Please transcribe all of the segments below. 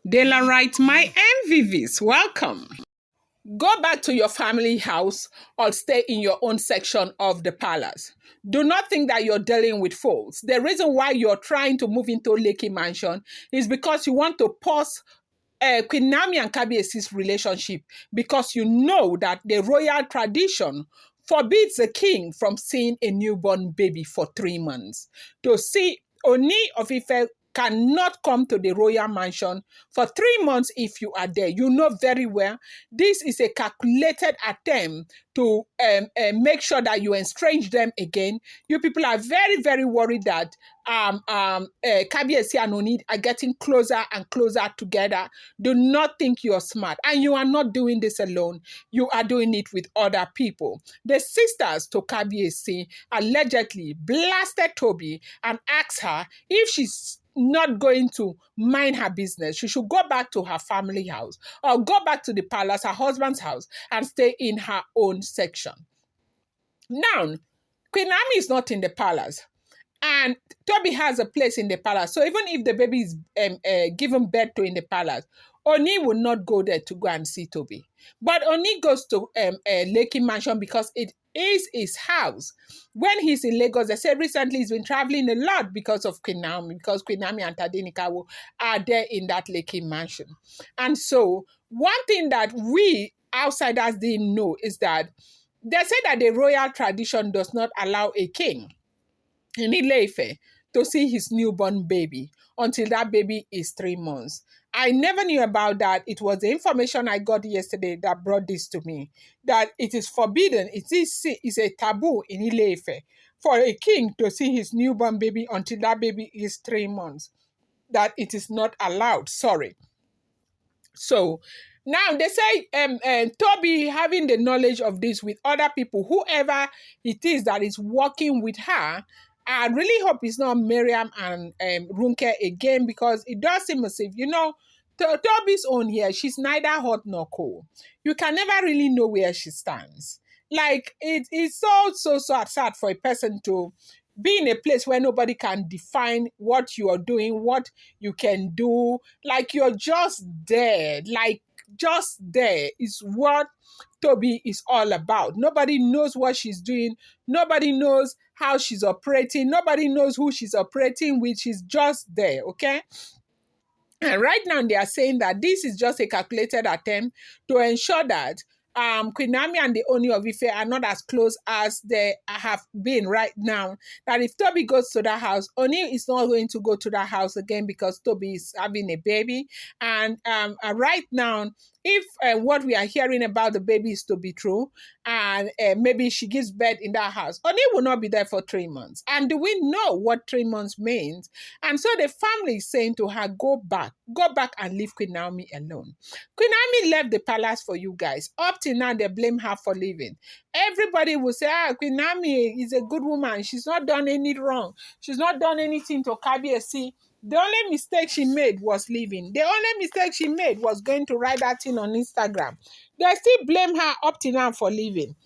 Dela writes, my MVVs, welcome. Go back to your family house or stay in your own section of the palace. Do not think that you're dealing with fools. The reason why you're trying to move into Lekki Mansion is because you want to pause Queen Naomi and Kabiasi's relationship because you know that the royal tradition forbids a king from seeing a newborn baby for 3 months. To see Ooni of Ife cannot come to the royal mansion for 3 months if you are there. You know very well this is a calculated attempt to make sure that you estrange them again. You people are very, very worried that Kabiasi and Ooni are getting closer and closer together. Do not think you're smart. And you are not doing this alone. You are doing it with other people. The sisters to Kabiasi allegedly blasted Toby and asked her if she's not going to mind her business. She should go back to her family house or go back to the palace, her husband's house, and stay in her own section. Now, Queen Naomi is not in the palace. And Toby has a place in the palace. So even if the baby is given birth to in the palace, Oni will not go there to go and see Toby. But Oni goes to Lekki Mansion because it is his house. When he's in Lagos, they said recently he's been traveling a lot because of Queen Naomi, because Queen Naomi and Tadenikawo are there in that Lekki Mansion. And so one thing that we outsiders didn't know is that they say that the royal tradition does not allow a king in inife to see his newborn baby until that baby is 3 months. I never knew about that. It was the information I got yesterday that brought this to me, that it is forbidden, it's a taboo in inife for a king to see his newborn baby until that baby is 3 months, that it is not allowed. Sorry. So now they say Toby having the knowledge of this with other people, whoever it is that is working with her, I really hope it's not Miriam and Runke again, because it does seem as if, Toby's own here, she's neither hot nor cold. You can never really know where she stands. Like, it's so sad for a person to be in a place where nobody can define what you are doing, what you can do. Like, you're just there. Like, just there is what Toby is all about. Nobody knows what she's doing. Nobody knows how she's operating. Nobody knows who she's operating with. She's just there, okay? And right now they are saying that this is just a calculated attempt to ensure that Queen Naomi and the Ooni of Ife are not as close as they have been right now. That if Toby goes to that house, Ooni is not going to go to that house again because Toby is having a baby. And right now, if what we are hearing about the baby is to be true, and maybe she gives birth in that house, Ooni will not be there for 3 months. And do we know what 3 months means? And so the family is saying to her, go back and leave Queen Naomi alone. Queen Naomi left the palace for you guys. Up till now, they blame her for leaving. Everybody will say, Queen Naomi is a good woman. She's not done any wrong. She's not done anything to Kabiasi. The only mistake she made was leaving. The only mistake she made was going to write that thing on Instagram. They still blame her up till now for leaving.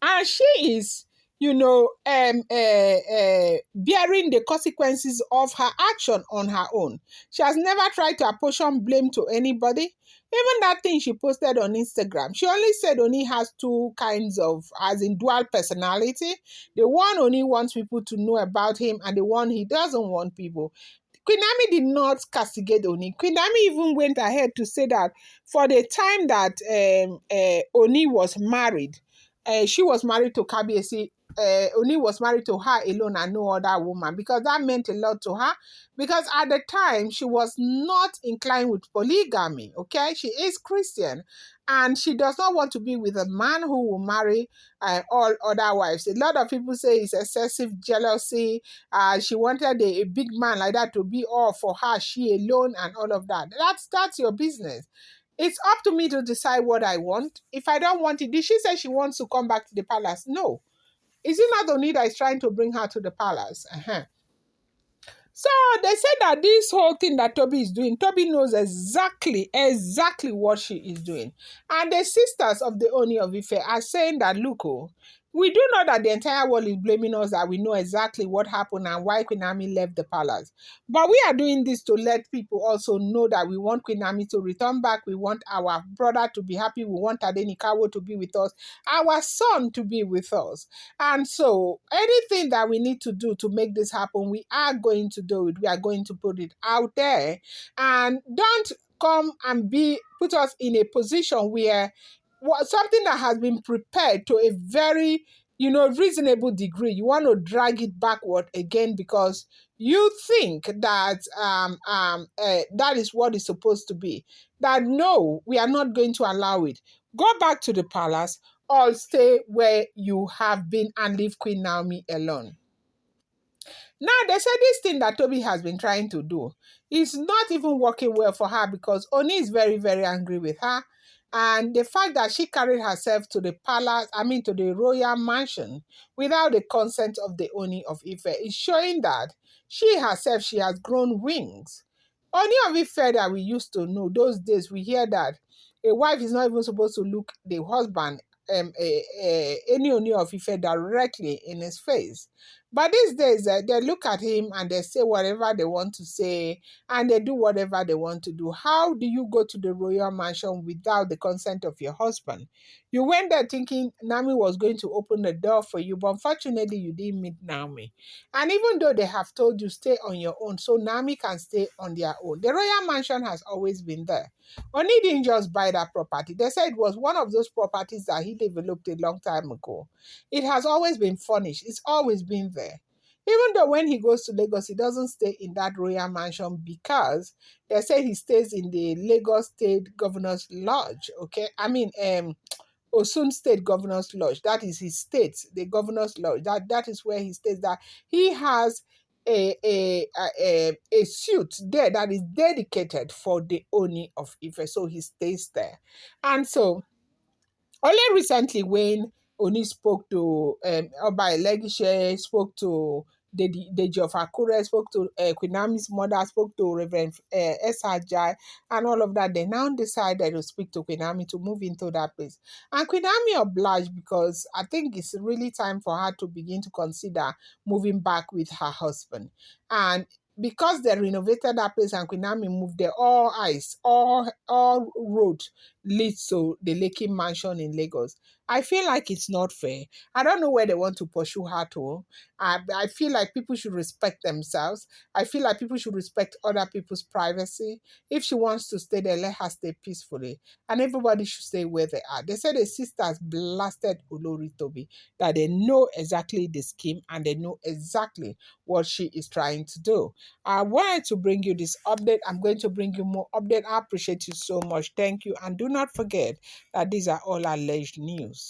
And she is, bearing the consequences of her action on her own. She has never tried to apportion blame to anybody. Even that thing she posted on Instagram, she only said Ooni has two kinds of, as in dual personality. The one Ooni wants people to know about him, and the one he doesn't want people. Queen Naomi did not castigate Ooni. Queen Naomi even went ahead to say that for the time that Ooni was married, she was married to Kabiasi. Ooni was married to her alone and no other woman, because that meant a lot to her, because at the time she was not inclined with polygamy. Okay, she is Christian and she does not want to be with a man who will marry all other wives. A lot of people say it's excessive jealousy. She wanted a big man like that to be all for her, she alone, and all of that. That's your business. It's up to me to decide what I want. If I don't want it, did she say she wants to come back to the palace? No. Is it not Ooni that is trying to bring her to the palace? So they said that this whole thing that Toby is doing, Toby knows exactly what she is doing. And the sisters of the Ooni of Ife are saying that, look, We do know that the entire world is blaming us, that we know exactly what happened and why Queen Naomi left the palace. But we are doing this to let people also know that we want Queen Naomi to return back. We want our brother to be happy. We want Adenikawo to be with us, our son to be with us. And so anything that we need to do to make this happen, we are going to do it. We are going to put it out there. And don't come and put us in a position where something that has been prepared to a very reasonable degree, you want to drag it backward again because you think that that is what is supposed to be. That no, we are not going to allow it. Go back to the palace or stay where you have been and leave Queen Naomi alone. Now, they say this thing that Toby has been trying to do is not even working well for her because Oni is very, very angry with her. And the fact that she carried herself to the palace, to the royal mansion without the consent of the Oni of Ife is showing that she herself, she has grown wings. Oni of Ife that we used to know, those days we hear that a wife is not even supposed to look the husband, any Oni of Ife directly in his face. But these days, they look at him and they say whatever they want to say and they do whatever they want to do. How do you go to the royal mansion without the consent of your husband? You went there thinking Nami was going to open the door for you, but unfortunately, you didn't meet Nami. And even though they have told you stay on your own, so Nami can stay on their own, the royal mansion has always been there. Oni didn't just buy that property. They said it was one of those properties that he developed a long time ago. It has always been furnished. It's always been there. Even though when he goes to Lagos, he doesn't stay in that royal mansion because they say he stays in the Lagos State Governor's Lodge. Okay, Osun State Governor's Lodge. That is his state, the Governor's Lodge. That is where he stays. That he has a suite there that is dedicated for the Oni of Ife. So he stays there, and so only recently when Oni spoke to Oba Elegishe, spoke to Deji of Akure, spoke to Queen Naomi's mother, spoke to Reverend S. and all of that, they now decided to speak to Queen Naomi to move into that place. And Queen Naomi obliged because I think it's really time for her to begin to consider moving back with her husband. And because they renovated that place and Queen Naomi moved there, all road leads to the Lekki mansion in Lagos. I feel like it's not fair. I don't know where they want to pursue her to. I feel like people should respect themselves. I feel like people should respect other people's privacy. If she wants to stay there, let her stay peacefully. And everybody should stay where they are. They said the sisters blasted Olori Tobi, that they know exactly the scheme and they know exactly what she is trying to do. I wanted to bring you this update. I'm going to bring you more update. I appreciate you so much. Thank you. And do not forget that these are all alleged news.